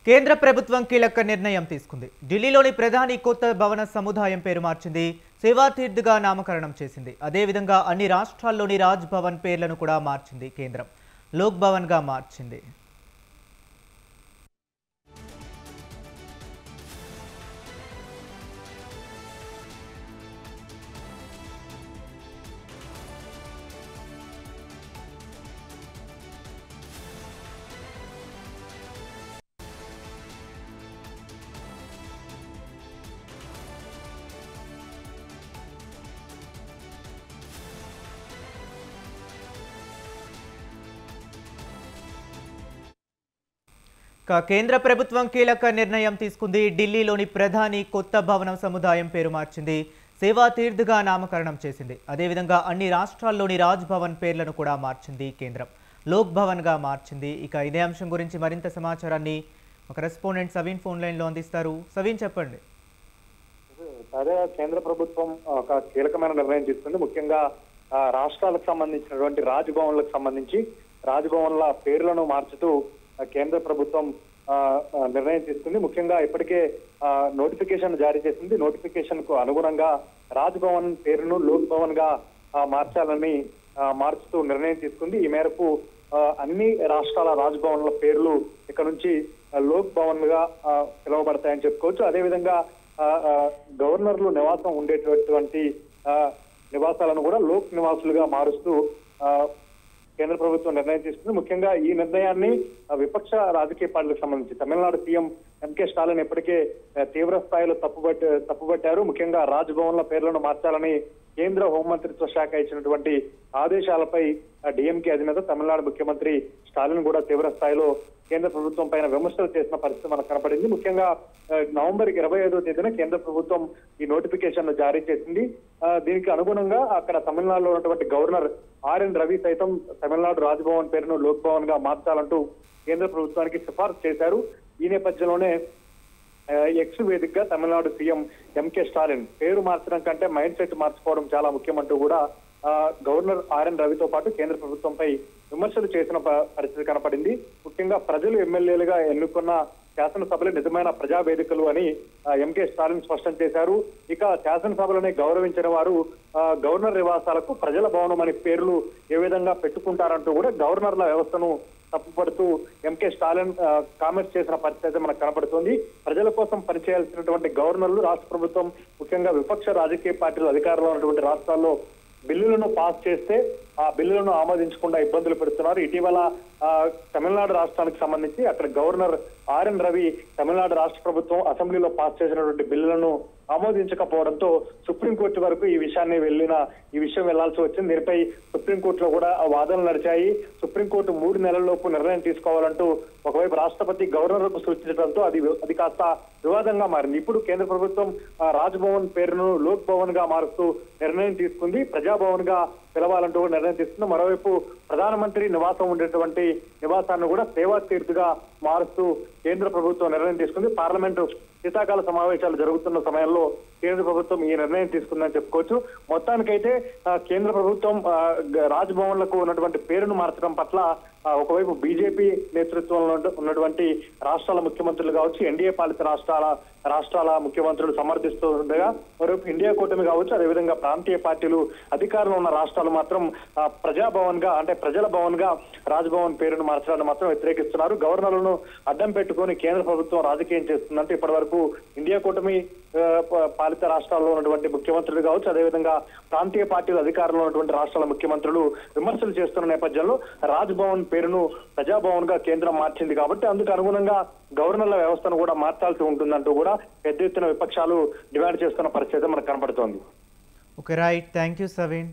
కేంద్ర ప్రభుత్వం కీలక నిర్ణయం తీసుకుంది. ఢిల్లీలోని ప్రధాని కొత్త భవన సముదాయం పేరు మార్చింది. సేవాతీర్థ్గా నామకరణం చేసింది. అదేవిధంగా అన్ని రాష్ట్రాల్లోని రాజ్ భవన్ పేర్లను కూడా మార్చింది. కేంద్రం లోక్ భవన్గా మార్చింది. కేంద్ర ప్రభుత్వం కీలక నిర్ణయం తీసుకుంది. ఢిల్లీలోని ప్రధాని కొత్త భవనం సముదాయం పేరు మార్చింది. సేవాతీర్థ్గా నామకరణం చేసింది. అదేవిధంగా అన్ని రాష్ట్రాల్లోని రాజ్ భవన్ పేర్లను కూడా మార్చింది. కేంద్రం లోక్ భవన్గా మార్చింది. ఇక ఇదే అంశం గురించి మరింత సమాచారాన్ని ఒక రెస్పాండెంట్ సవీన్ ఫోన్ లైన్లో అందిస్తారు. సవీన్, చెప్పండి. అదే కేంద్ర ప్రభుత్వం ఒక కీలకమైన నిర్ణయం తీసుకుంది. ముఖ్యంగా రాష్ట్రాలకు సంబంధించినటువంటి రాజ్ భవన్లకు సంబంధించి రాజ్ భవన్ల పేర్లను మార్చుతూ కేంద్ర ప్రభుత్వం నిర్ణయం తీసుకుంది. ముఖ్యంగా ఇప్పటికే నోటిఫికేషన్ జారీ చేసింది. నోటిఫికేషన్ కు అనుగుణంగా రాజ్ భవన్ పేరును లోక్ భవన్ గా మార్చాలని మార్చుతూ నిర్ణయం తీసుకుంది. ఈ మేరకు అన్ని రాష్ట్రాల రాజ్ భవన్ల పేర్లు ఇక్కడ నుంచి లోక్ భవన్ గా పిలువబడతాయని చెప్పుకోవచ్చు. అదేవిధంగా గవర్నర్లు నివాసం ఉండేటటువంటి నివాసాలను కూడా లోక్ నివాసులుగా మారుస్తూ కేంద్ర ప్రభుత్వం నిర్ణయం తీసుకుంది. ముఖ్యంగా ఈ నిర్ణయాన్ని విపక్ష రాజకీయ పార్టీలకు సంబంధించి తమిళనాడు సీఎం ఎంకే స్టాలిన్ ఇప్పటికే తీవ్ర స్థాయిలో తప్పుపట్టారు. ముఖ్యంగా రాజ్ భవన్ల పేర్లను మార్చాలని కేంద్ర హోంమంత్రిత్వ శాఖ ఇచ్చినటువంటి ఆదేశాలపై డిఎంకే అధినేత తమిళనాడు ముఖ్యమంత్రి స్టాలిన్ కూడా తీవ్ర స్థాయిలో కేంద్ర ప్రభుత్వం పైన విమర్శలు చేసిన పరిస్థితి మనకు కనపడింది. ముఖ్యంగా నవంబర్ 25వ తేదీన కేంద్ర ప్రభుత్వం ఈ నోటిఫికేషన్ జారీ చేసింది. దీనికి అనుగుణంగా అక్కడ తమిళనాడులో ఉన్నటువంటి గవర్నర్ ఆర్ఎన్ రవి సైతం తమిళనాడు రాజ్ భవన్ పేరును లోక్ భవన్ గా మార్చాలంటూ కేంద్ర ప్రభుత్వానికి సిఫార్సు చేశారు. ఈ నేపథ్యంలోనే ఎక్స్ వేదికగా తమిళనాడు సీఎం ఎంకే స్టాలిన్ పేరు మార్చడం కంటే మైండ్ సెట్ మార్చుకోవడం చాలా ముఖ్యమంటూ కూడా గవర్నర్ ఆర్ఎన్ రవితో పాటు కేంద్ర ప్రభుత్వంపై విమర్శలు చేసిన పరిస్థితి కనపడింది. ముఖ్యంగా ప్రజలు ఎమ్మెల్యేలుగా ఎన్నుకున్న శాసనసభలు నిజమైన ప్రజావేదికలు అని ఎంకే స్టాలిన్ స్పష్టం చేశారు. ఇక శాసనసభలని గౌరవించిన వారు గవర్నర్ నివాసాలకు ప్రజల భవనం అనే పేర్లు ఏ విధంగా పెట్టుకుంటారంటూ కూడా గవర్నర్ల వ్యవస్థను తప్పుపడుతూ ఎంకే స్టాలిన్ కామెంట్స్ చేసిన పరిస్థితి మనకు కనబడుతుంది. ప్రజల కోసం పనిచేయాల్సినటువంటి గవర్నర్లు రాష్ట్ర ప్రభుత్వం ముఖ్యంగా విపక్ష రాజకీయ పార్టీలు అధికారంలో ఉన్నటువంటి రాష్ట్రాల్లో బిల్లులను పాస్ చేస్తే ఆ బిల్లులను ఆమోదించకుండా ఇబ్బందులు పెడుతున్నారు. ఇటీవల తమిళనాడు రాష్ట్రానికి సంబంధించి అక్కడ గవర్నర్ ఆర్ఎన్ రవి తమిళనాడు రాష్ట్ర ప్రభుత్వం అసెంబ్లీలో పాస్ చేసినటువంటి బిల్లులను ఆమోదించకపోవడంతో సుప్రీంకోర్టు వరకు ఈ విషయం వెళ్లాల్సి వచ్చింది. దీనిపై సుప్రీంకోర్టులో కూడా వాదనలు నడిచాయి. సుప్రీంకోర్టు 3 నెలల్లోపు నిర్ణయం తీసుకోవాలంటూ ఒకవైపు రాష్ట్రపతి గవర్నర్కు సూచించడంతో అది కాస్త వివాదంగా మారింది. ఇప్పుడు కేంద్ర ప్రభుత్వం రాజ్ భవన్ పేరును లోక్ భవన్ గా మారుస్తూ నిర్ణయం తీసుకుంది. ప్రజాభవన్ గా పిలవాలంటూ కూడా నిర్ణయం తీసుకుంది. మరోవైపు ప్రధానమంత్రి నివాసం ఉండేటువంటి నివాసాన్ని కూడా సేవా తీర్థ్గా మారుస్తూ కేంద్ర ప్రభుత్వం నిర్ణయం తీసుకుంది. పార్లమెంటు శీతాకాల సమావేశాలు జరుగుతున్న సమయంలో కేంద్ర ప్రభుత్వం ఈ నిర్ణయం తీసుకుందని చెప్పుకోవచ్చు. మొత్తానికైతే కేంద్ర ప్రభుత్వం రాజ్ భవన్లకు ఉన్నటువంటి పేరును మార్చడం పట్ల ఒకవైపు బీజేపీ నేతృత్వంలో ఉన్నటువంటి రాష్ట్రాల ముఖ్యమంత్రులు కావచ్చు, ఎన్డీఏ పాలిత రాష్ట్రాల ముఖ్యమంత్రులు సమర్థిస్తూ ఉండగా మరోవైపు ఇండియా కూటమి కావచ్చు, అదేవిధంగా ప్రాంతీయ పార్టీలు అధికారంలో ఉన్న రాష్ట్రాలు మాత్రం ప్రజాభవన్ గా అంటే ప్రజల భవన్ గా రాజ్ భవన్ పేరును మార్చడాన్ని మాత్రం వ్యతిరేకిస్తున్నారు. గవర్నర్లను అడ్డం పెట్టుకుని కేంద్ర ప్రభుత్వం రాజకీయం చేస్తుందంటే ఇప్పటి వరకు ఇండియా కూటమి పాలిత రాష్ట్రాల్లో ఉన్నటువంటి ముఖ్యమంత్రులు కావచ్చు, అదేవిధంగా ప్రాంతీయ పార్టీలు అధికారంలో ఉన్నటువంటి రాష్ట్రాల ముఖ్యమంత్రులు విమర్శలు చేస్తున్న నేపథ్యంలో రాజ్ భవన్ పేరును ప్రజాభవన్ గా కేంద్రం మార్చింది కాబట్టి అందుకు అనుగుణంగా గవర్నర్ల వ్యవస్థను కూడా మార్చాల్సి ఉంటుందంటూ కూడా పెద్ద ఎత్తున విపక్షాలు డిమాండ్ చేస్తున్న పరిస్థితి మనకు కనబడుతోంది. Okay, right. Thank you Saveen.